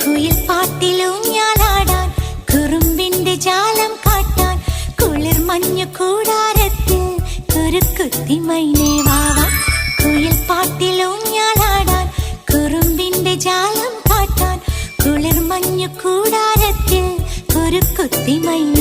കുയിൽ പാട്ടിലൂഞ്ഞാലാടാൻ കുറുമ്പിന്റെ ജാലം കാട്ടാൻ കുളിർ മഞ്ഞു കൂടാരത്തിൽ കുരുക്കുത്തി മൈനേ വാവാ. കുയിൽ പാട്ടിലൂഞ്ഞാലാടാൻ കുറുമ്പിന്റെ ജാലം കാട്ടാൻ കുളിർ മഞ്ഞു കൂടാരത്തിൽ കുരുക്കുത്തി മൈനേ